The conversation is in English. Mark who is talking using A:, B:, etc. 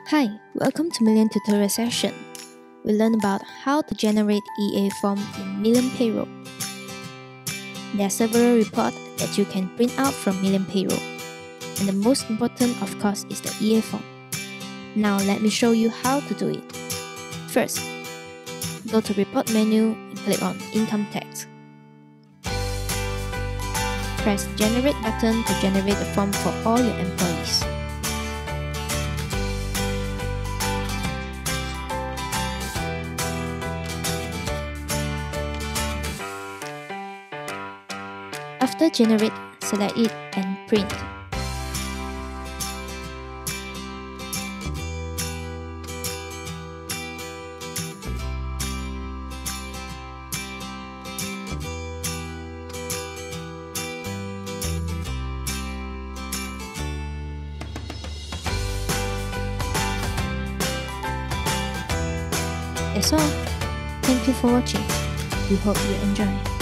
A: Hi, welcome to Million Tutorial Session. We learn about how to generate EA form in Million Payroll. There are several reports that you can print out from Million Payroll, and the most important, of course, is the EA form. Now let me show you how to do it. First, go to Report menu and click on Income Tax. Press Generate button to generate the form for all your employees. After generate, select it and print. That's all. Thank you for watching. We hope you enjoy.